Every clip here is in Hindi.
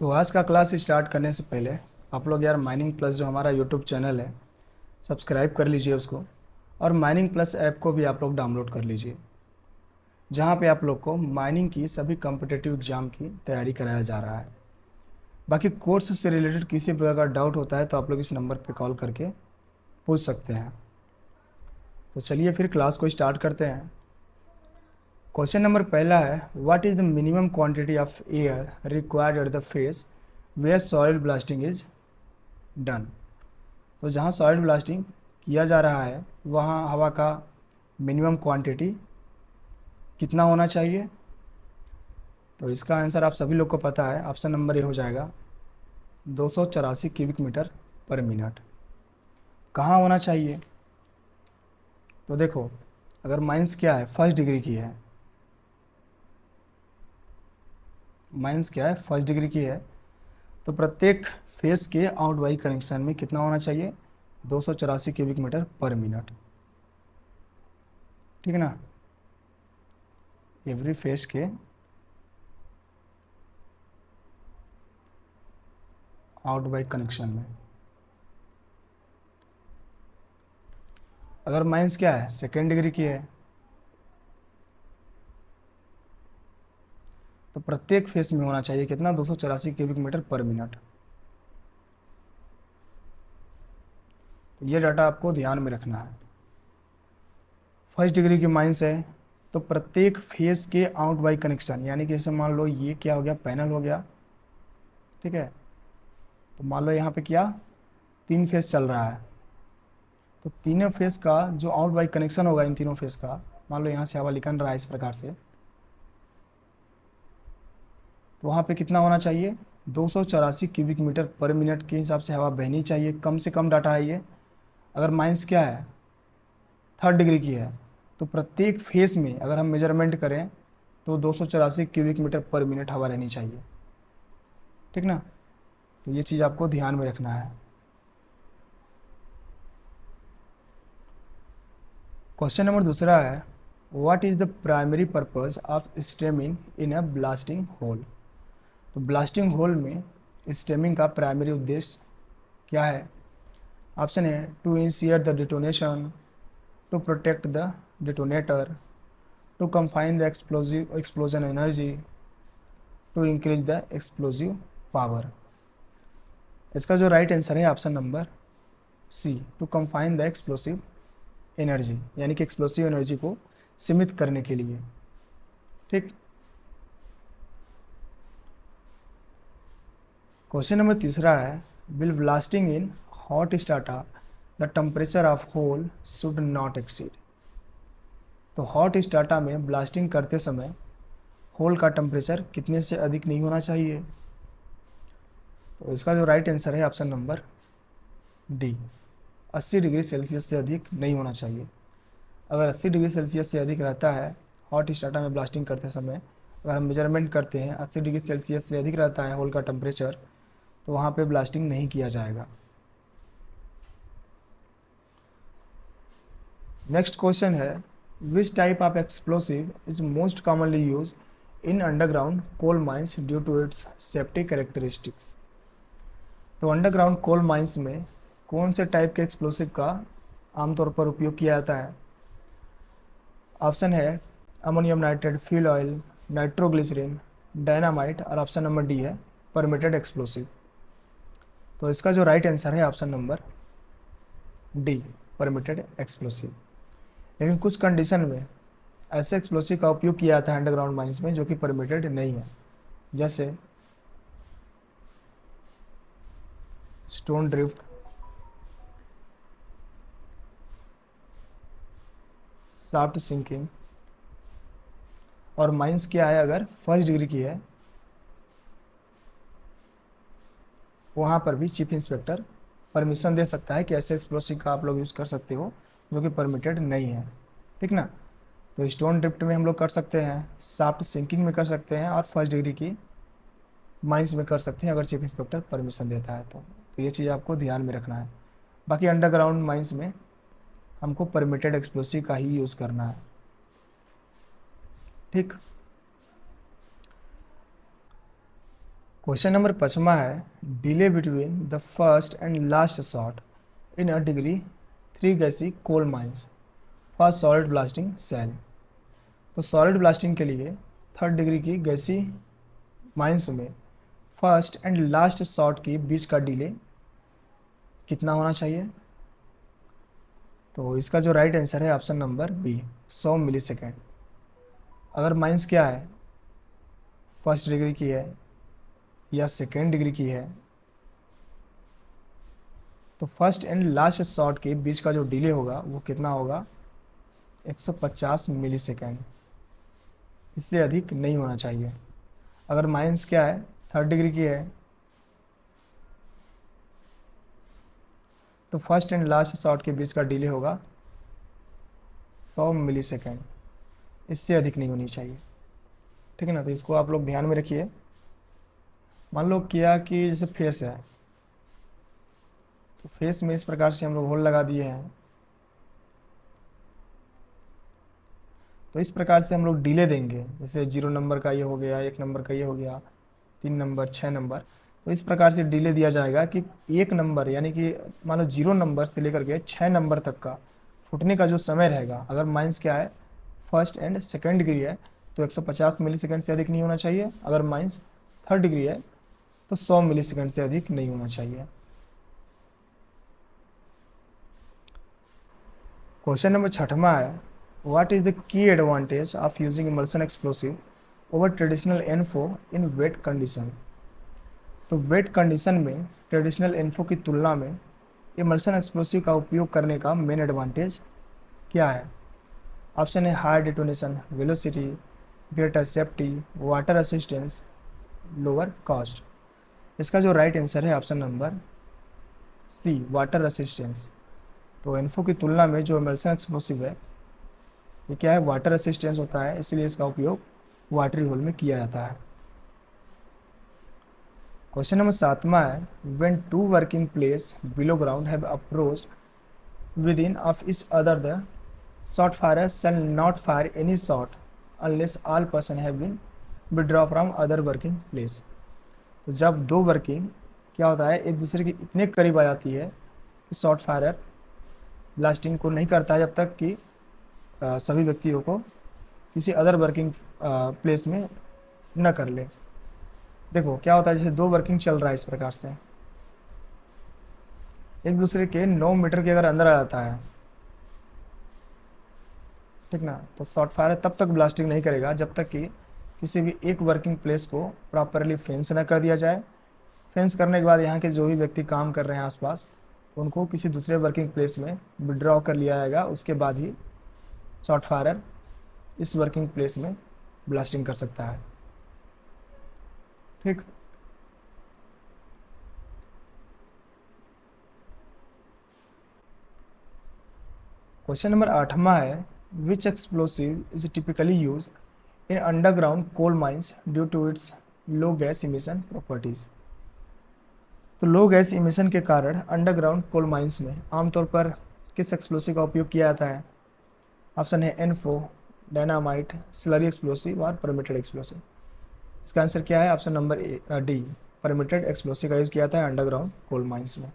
तो आज का क्लास स्टार्ट करने से पहले आप लोग यार माइनिंग प्लस जो हमारा यूट्यूब चैनल है सब्सक्राइब कर लीजिए उसको। और माइनिंग प्लस ऐप को भी आप लोग डाउनलोड कर लीजिए, जहाँ पे आप लोग को माइनिंग की सभी कॉम्पिटिटिव एग्जाम की तैयारी कराया जा रहा है। बाकी कोर्स से रिलेटेड किसी प्रकार का डाउट होता है तो आप लोग इस नंबर पे कॉल करके पूछ सकते हैं। तो चलिए फिर क्लास को स्टार्ट करते हैं। क्वेश्चन नंबर पहला है, what is the minimum quantity of air required at the face where soil blasting is done. तो जहाँ सॉइल ब्लास्टिंग किया जा रहा है वहाँ हवा का मिनिमम क्वांटिटी कितना होना चाहिए। तो इसका आंसर आप सभी लोग को पता है, ऑप्शन नंबर ए हो जाएगा 284 क्यूबिक मीटर पर मिनट। कहाँ होना चाहिए? तो देखो, अगर माइंस क्या है, फर्स्ट डिग्री की है, माइंस क्या है, फर्स्ट डिग्री की है, तो प्रत्येक फेस के आउट वाई कनेक्शन में कितना होना चाहिए? 284 क्यूबिक मीटर पर मिनट। ठीक है ना? एवरी फेस के आउट वाई कनेक्शन में। अगर माइंस क्या है, सेकेंड डिग्री की है, तो प्रत्येक फेस में होना चाहिए कितना? 284 क्यूबिक मीटर पर मिनट। तो ये डाटा आपको ध्यान में रखना है। फर्स्ट डिग्री की माइंस है तो प्रत्येक फेस के आउट बाई कनेक्शन, यानी कि जैसे मान लो ये क्या हो गया, पैनल हो गया, ठीक है। तो मान लो यहाँ पे क्या, तीन फेस चल रहा है, तो तीनों फेस का जो आउट बाई कनेक्शन होगा इन तीनों फेस का, मान लो यहाँ से हवा निकल रहा है इस प्रकार से, तो वहाँ पे कितना होना चाहिए? 284 क्यूबिक मीटर पर मिनट के हिसाब से हवा बहनी चाहिए। कम से कम डाटा है ये। अगर माइनस क्या है, थर्ड डिग्री की है, तो प्रत्येक फेस में अगर हम मेजरमेंट करें तो 284 क्यूबिक मीटर पर मिनट हवा रहनी चाहिए। ठीक ना? तो ये चीज़ आपको ध्यान में रखना है। क्वेश्चन नंबर दूसरा है, what is the primary purpose of stemming in a blasting hole. तो ब्लास्टिंग होल में स्टेमिंग का प्राइमरी उद्देश्य क्या है? ऑप्शन है, to initiate the detonation, to protect the detonator, to confine the explosion energy, to increase the explosive power. इसका जो राइट आंसर है option number C, to confine the explosive energy, यानी कि एक्सप्लोसिव एनर्जी को सीमित करने के लिए। ठीक। क्वेश्चन नंबर तीसरा है, will blasting in hot strata the temperature of hole should not exceed. तो हॉट स्टार्टा में ब्लास्टिंग करते समय होल का टेम्परेचर कितने से अधिक नहीं होना चाहिए? तो इसका जो राइट आंसर है option number D, 80 degree Celsius से अधिक नहीं होना चाहिए। अगर 80 डिग्री सेल्सियस से अधिक रहता है हॉट स्टार्टा में ब्लास्टिंग करते समय, अगर हम मेजरमेंट करते हैं 80 डिग्री सेल्सियस से अधिक रहता है होल का टेम्परेचर, तो वहाँ पे ब्लास्टिंग नहीं किया जाएगा। नेक्स्ट क्वेश्चन है, which type of explosive is most commonly use in underground coal mines due to its safety characteristics. तो अंडरग्राउंड कोल माइंस में कौन से टाइप के एक्सप्लोसिव का आमतौर पर उपयोग किया जाता है? ऑप्शन है, ammonium nitrate, fuel oil, nitroglycerine, dynamite, और ऑप्शन नंबर डी है परमिटेड एक्सप्लोसिव। तो इसका जो राइट आंसर है option number D, permitted explosive. लेकिन कुछ कंडीशन में ऐसे एक्सप्लोसिव का उपयोग किया जाता है अंडरग्राउंड माइंस में जो कि परमिटेड नहीं है, जैसे स्टोन ड्रिफ्ट, शाफ्ट सिंकिंग, और माइंस क्या है, अगर फर्स्ट डिग्री की है वहाँ पर भी चीफ इंस्पेक्टर परमिशन दे सकता है कि ऐसे एक्सप्लोसिव का आप लोग यूज़ कर सकते हो जो कि परमिटेड नहीं है। ठीक ना? तो स्टोन ड्रिफ्ट में हम लोग कर सकते हैं, शाफ्ट सिंकिंग में कर सकते हैं, और फर्स्ट डिग्री की माइंस में कर सकते हैं अगर चीफ इंस्पेक्टर परमिशन देता है तो ये चीज़ आपको ध्यान में रखना है। बाकी अंडरग्राउंड माइंस में हमको परमिटेड एक्सप्लोसिव का ही यूज़ करना है। ठीक। क्वेश्चन नंबर 5वां है, delay between the first and last shot in a degree 3 gassy coal mines for solid blasting shall. तो सॉलिड ब्लास्टिंग के लिए 3rd डिग्री की गैसी माइंस में फर्स्ट एंड लास्ट शॉट के बीच का डिले कितना होना चाहिए? तो इसका जो राइट आंसर है ऑप्शन नंबर बी, 100 मिलीसेकेंड। अगर माइंस क्या है, फर्स्ट डिग्री की है या सेकेंड डिग्री की है, तो फर्स्ट एंड लास्ट शॉट के बीच का जो डिले होगा वो कितना होगा? 150 मिलीसेकेंड। इससे अधिक नहीं होना चाहिए। अगर माइंस क्या है, 3rd डिग्री की है, तो फर्स्ट एंड लास्ट शॉट के बीच का डिले होगा 100 मिलीसेकेंड। इससे अधिक नहीं होनी चाहिए, ठीक है ना। तो इसको आप लोग ध्यान में रखिए। मान लो किया कि जैसे फेस है, तो फेस में इस प्रकार से हम लोग होल लगा दिए हैं, तो इस प्रकार से हम लोग डिले देंगे। जैसे 0 नंबर का ये हो गया, 1 नंबर का ये हो गया, 3 नंबर, 6 नंबर। तो इस प्रकार से डिले दिया जाएगा कि 1 नंबर यानी कि मान लो 0 नंबर से लेकर के 6 नंबर तक का फूटने का जो समय रहेगा, अगर माइंस क्या है, फर्स्ट एंड सेकेंड डिग्री है, तो 150 मिलीसेकंड से अधिक नहीं होना चाहिए। अगर माइंस 3rd डिग्री है तो 100 मिलीसेकंड से अधिक नहीं होना चाहिए। क्वेश्चन नंबर 6वां है, व्हाट इज द की advantage of using emulsion explosive over traditional NFO in wait condition? तो वेट कंडीशन में ट्रेडिशनल एनफो की तुलना में इमल्सन एक्सप्लोसिव का उपयोग करने का मेन एडवांटेज क्या है? ऑप्शन है high detonation velocity, greater safety, water assistance, lower cost. इसका जो राइट आंसर है option number C, water assistance. तो इन्फो की तुलना में जो इमल्सन एक्सप्लोसिव है ये क्या है, वाटर असिस्टेंस होता है, इसलिए इसका उपयोग वाटरी होल में किया जाता है। क्वेश्चन नंबर 7वां है, when 2 working place below ground have approached within of each other the shot fire shall not fire any shot unless all person have been withdraw from other working place. तो जब 2 वर्किंग क्या होता है, एक दूसरे के इतने करीब आ जाती है कि शॉट फायरर ब्लास्टिंग को नहीं करता है जब तक कि सभी व्यक्तियों को किसी अदर वर्किंग प्लेस में न कर ले। देखो क्या होता है, जैसे 2 वर्किंग चल रहा है इस प्रकार से, एक दूसरे के 9 मीटर के अगर अंदर आ जाता है, ठीक ना, तो शॉट फायर तब तक ब्लास्टिंग नहीं करेगा जब तक कि किसी भी एक वर्किंग प्लेस को प्रॉपरली फेंस न कर दिया जाए। फेंस करने के बाद यहाँ के जो भी व्यक्ति काम कर रहे हैं आसपास, उनको किसी दूसरे वर्किंग प्लेस में विड्रॉ कर लिया जाएगा। उसके बाद ही शॉट फायरर इस वर्किंग प्लेस में ब्लास्टिंग कर सकता है, ठीक। क्वेश्चन नंबर 8वां है, which explosive is typically use in underground coal mines due to its low gas emission properties? तो लो गैस इमिशन के कारण अंडरग्राउंड कोल माइंस में आमतौर पर किस एक्सप्लोसिव का उपयोग किया जाता है? ऑप्शन है एनफो, डायनामाइट, स्लरी एक्सप्लोसिव और परमिटेड एक्सप्लोसिव। इसका आंसर क्या है? Option number D, permitted explosive का यूज किया जाता है अंडरग्राउंड कोल माइंस में।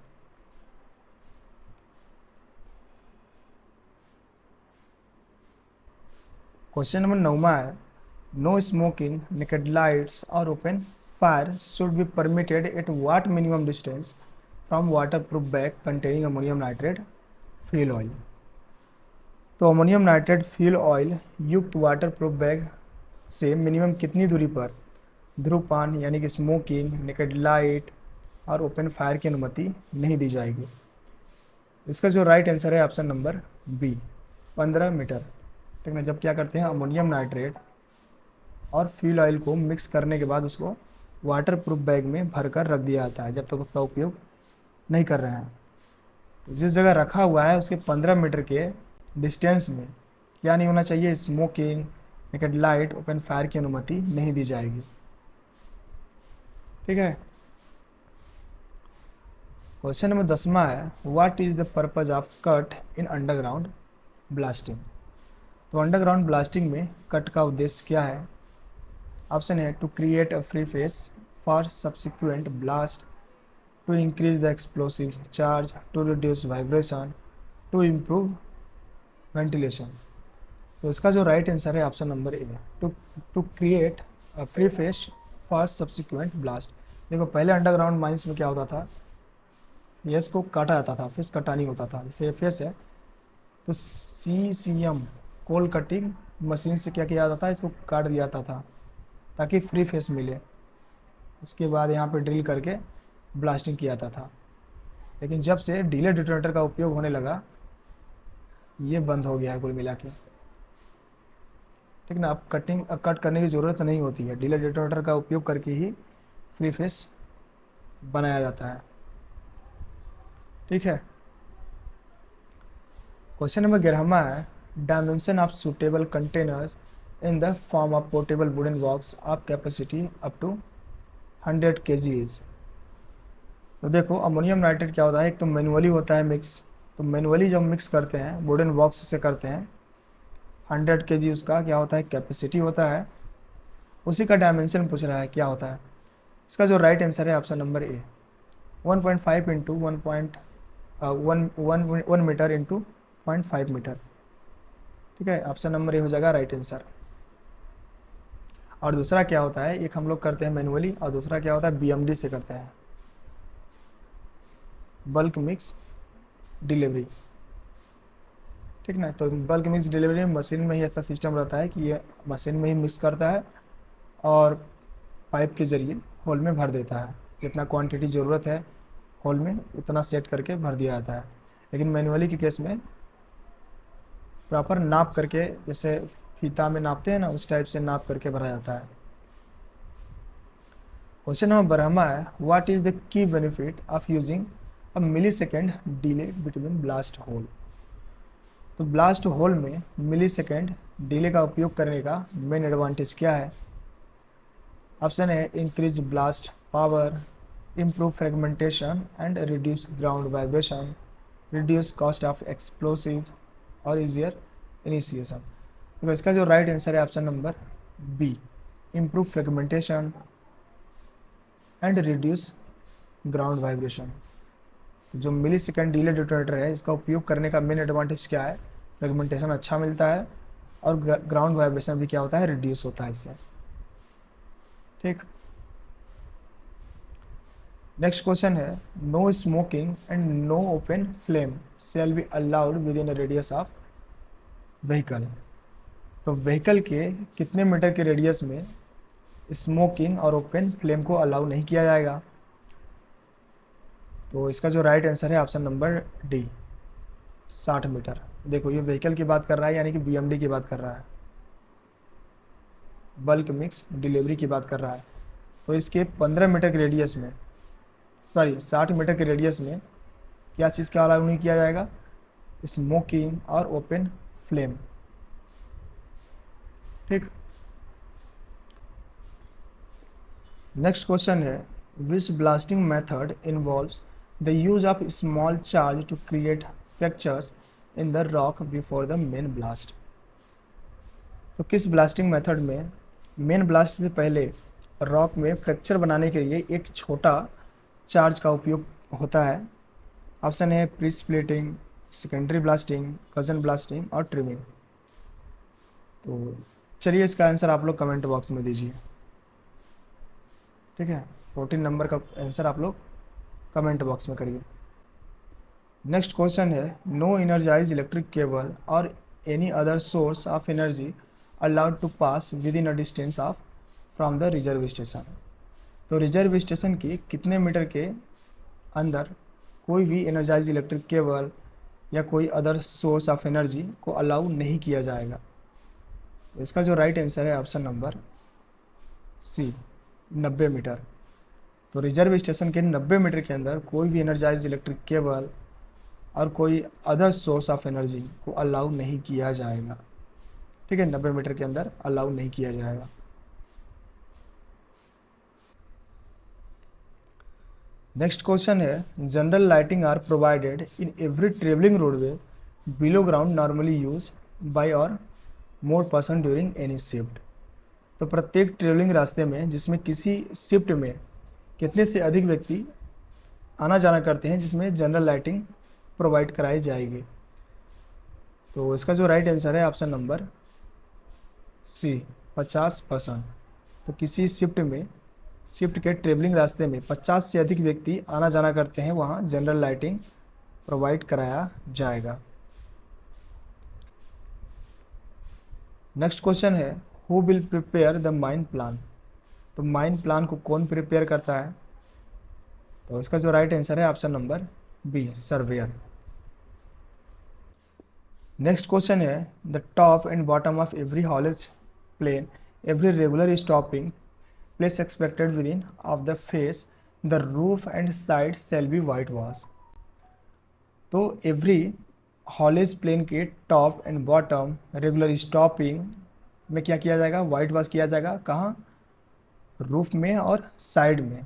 क्वेश्चन नंबर 9वां है, नो स्मोकिंग, नेकेड लाइट्स और open fire should be permitted at what minimum distance from water proof bag containing ammonium nitrate fuel oil? तो अमोनियम नाइट्रेट फ्यूल ऑयल युक्त वाटर प्रूफ बैग से मिनिमम कितनी दूरी पर धूम्रपान यानी कि स्मोकिंग, नेकेड लाइट और ओपन फायर की अनुमति नहीं दी जाएगी? इसका जो राइट आंसर है ऑप्शन नंबर बी, 15 मीटर, ठीक है। जब क्या करते हैं, अमोनियम नाइट्रेट और फ्यूल ऑयल को मिक्स करने के बाद उसको वाटर प्रूफ बैग में भरकर रख दिया जाता है जब तक उसका उपयोग नहीं कर रहे हैं। तो जिस जगह रखा हुआ है उसके 15 मीटर के डिस्टेंस में क्या नहीं होना चाहिए, smoking, naked light, open fire की अनुमति नहीं दी जाएगी, ठीक है। क्वेश्चन नंबर 10वां है, what is the purpose of cut in underground blasting? तो अंडरग्राउंड ब्लास्टिंग में कट का उद्देश्य क्या है? ऑप्शन है to create a free face for subsequent blast, to increase the explosive charge, to reduce vibration, to improve ventilation। तो इसका जो राइट आंसर है option number A, to to create free face for subsequent blast. देखो पहले अंडरग्राउंड माइंस में क्या होता था, फेस को काटा जाता था, फेस कटा नहीं होता था, फेस है तो CCM कोल कटिंग मशीन से क्या किया जाता था, इसको काट दिया जाता था ताकि फ्री फेस मिले। उसके बाद यहाँ पे ड्रिल करके ब्लास्टिंग किया जाता था। लेकिन जब से डीले डिटोनेटर का उपयोग होने लगा ये बंद हो गया है कुल मिला के, ठीक ना। अब कट करने की ज़रूरत नहीं होती है, डीले डिटोनेटर का उपयोग करके ही फ्री फेस बनाया जाता है, ठीक है। क्वेश्चन नंबर 11 है, dimension of suitable containers in the form of portable wooden box of capacity up to 100 kg। तो देखो अमोनियम नाइट्रेट क्या होता है, एक तो मैनुअली होता है मिक्स, तो मैनुअली जब मिक्स करते हैं वुडन बॉक्स से करते हैं 100 kg उसका क्या होता है कैपेसिटी होता है, उसी का डायमेंशन पूछ रहा है क्या होता है। इसका जो राइट आंसर है option number A, 1.5 into 1 metre into 0.5 metre, ठीक है। ऑप्शन नंबर ए हो जाएगा राइट आंसर। और दूसरा क्या होता है, एक हम लोग करते हैं मैनुअली और दूसरा क्या होता है BMD से करते हैं, बल्क मिक्स डिलीवरी, ठीक ना। तो बल्क मिक्स डिलीवरी में मशीन में ही ऐसा सिस्टम रहता है कि ये मशीन में ही मिक्स करता है और पाइप के ज़रिए होल में भर देता है, जितना क्वांटिटी ज़रूरत है होल में उतना सेट करके भर दिया जाता है। लेकिन मैनुअली के केस में प्रॉपर नाप करके, जैसे फीता में नापते हैं ना उस टाइप से नाप करके भरा जाता है। क्वेश्चन नंबर 12 है, what is the key benefit of using a millisecond delay between blast hole. तो ब्लास्ट होल में मिलीसेकेंड डिले का उपयोग करने का मेन एडवांटेज क्या है। ऑप्शन है increase blast power, improve fragmentation and reduce ground vibration, reduce cost of explosive और easier initiation। तो इसका जो राइट आंसर है option number B, improve fragmentation and reduce ground vibration। जो मिली सेकेंड डिले डिटोनेटर है इसका उपयोग करने का मेन एडवांटेज क्या है, फ्रेगमेंटेशन अच्छा मिलता है और ग्राउंड वाइब्रेशन भी क्या होता है रिड्यूस होता है इससे, ठीक। नेक्स्ट क्वेश्चन है, no smoking and no open flame shall be allowed within radius of vehicle. तो व्हीकल के कितने मीटर के रेडियस में स्मोकिंग और ओपन फ्लेम को अलाउ नहीं किया जाएगा। तो इसका जो राइट आंसर है ऑप्शन नंबर डी, 60 मीटर। देखो ये व्हीकल की बात कर रहा है यानी कि BMD की बात कर रहा है, बल्क मिक्स डिलीवरी की बात कर रहा है। तो इसके 15 मीटर के रेडियस में, सॉरी 60 मीटर के रेडियस में क्या चीज़ का अलाउ नहीं किया जाएगा, स्मोकिंग और ओपन फ्लेम, ठीक। नेक्स्ट क्वेश्चन है, which blasting method involves the use of small charge to create fractures in the rock before the main blast. तो किस ब्लास्टिंग मेथड में मेन ब्लास्ट से पहले रॉक में फ्रैक्चर बनाने के लिए एक छोटा चार्ज का उपयोग होता है। ऑप्शन है pre splitting, secondary blasting, cousin blasting और ट्रिमिंग। तो चलिए इसका आंसर आप लोग कमेंट बॉक्स में दीजिए, ठीक है। 14 नंबर का आंसर आप लोग कमेंट बॉक्स में करिए। नेक्स्ट क्वेश्चन है, नो एनर्जाइज इलेक्ट्रिक केबल और any other source of energy allowed to pass within a distance of from the reserve station. तो रिजर्व स्टेशन के कितने मीटर के अंदर कोई भी एनर्जाइज इलेक्ट्रिक केबल या कोई अदर सोर्स ऑफ एनर्जी को अलाउ नहीं किया जाएगा। तो इसका जो राइट आंसर है ऑप्शन नंबर सी, 90 मीटर। तो रिजर्व स्टेशन के 90 मीटर के अंदर कोई भी एनर्जाइज इलेक्ट्रिक केबल और कोई अदर सोर्स ऑफ एनर्जी को अलाउ नहीं किया जाएगा, ठीक है। 90 मीटर के अंदर अलाउ नहीं किया जाएगा। नेक्स्ट क्वेश्चन है, general lighting are provided in every travelling roadway below ground normally use by or more person during any shift. तो प्रत्येक ट्रेवलिंग रास्ते में जिसमें किसी शिफ्ट में कितने से अधिक व्यक्ति आना जाना करते हैं जिसमें जनरल लाइटिंग प्रोवाइड कराई जाएगी। तो इसका जो राइट आंसर है ऑप्शन नंबर सी, 50%। तो किसी शिफ्ट के ट्रेवलिंग रास्ते में 50 से अधिक व्यक्ति आना जाना करते हैं, वहाँ जनरल लाइटिंग प्रोवाइड कराया जाएगा। नेक्स्ट क्वेश्चन है, who will prepare the mine plan. तो माइन प्लान को कौन प्रिपेयर करता है। तो इसका जो राइट आंसर है option number B, surveyor. Next question है, the top and bottom of every haulage plane every regular stopping place expected within of the face the roof and side shall be whitewash. तो एवरी हॉलेज प्लेन के top and bottom regular stopping में क्या किया जाएगा, वाइट वॉश किया जाएगा। कहाँ, रूफ में और साइड में,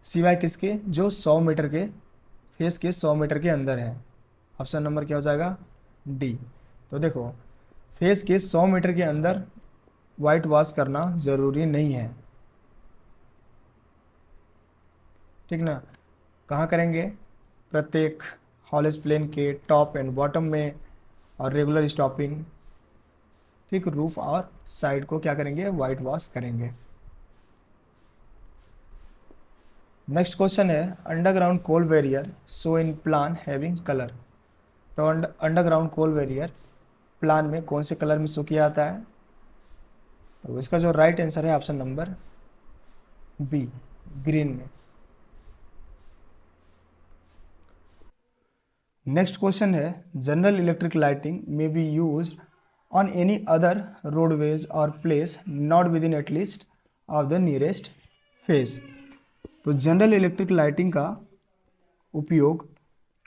सिवाय किसके, जो 100 मीटर के फेस के 100 मीटर के अंदर है। ऑप्शन नंबर क्या हो जाएगा, डी। तो देखो, फेस के 100 मीटर के अंदर वाइट वॉश करना ज़रूरी नहीं है, ठीक ना। कहाँ करेंगे, प्रत्येक हॉलेज प्लेन के टॉप एंड बॉटम में, और रेगुलर स्टॉपिंग, ठीक, रूफ और साइड को क्या करेंगे, वाइट वॉश करेंगे। नेक्स्ट क्वेश्चन है, underground coal barrier show in plan having colour. तो अंडरग्राउंड कोल बैरियर प्लान में कौन से कलर में शो किया जाता है। तो इसका जो राइट आंसर है ऑप्शन नंबर बी, ग्रीन में। नेक्स्ट क्वेश्चन है, general electric lighting may be used on any other roadways or place not within at least of the nearest face. तो जनरल इलेक्ट्रिक लाइटिंग का उपयोग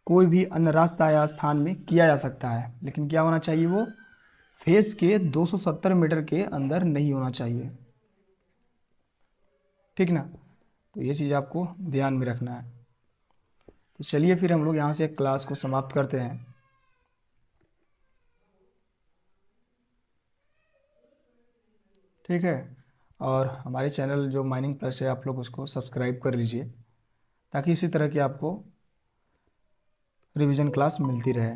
कोई भी अन्य रास्ता या स्थान में किया जा सकता है, लेकिन क्या होना चाहिए, वो फेस के 270 मीटर के अंदर नहीं होना चाहिए, ठीक ना। तो ये चीज़ आपको ध्यान में रखना है। तो चलिए फिर हम लोग यहाँ से क्लास को समाप्त करते हैं। ठीक है, और हमारे चैनल जो माइनिंग प्लस है, आप लोग उसको सब्सक्राइब कर लीजिए, ताकि इसी तरह की आपको रिवीजन क्लास मिलती रहे।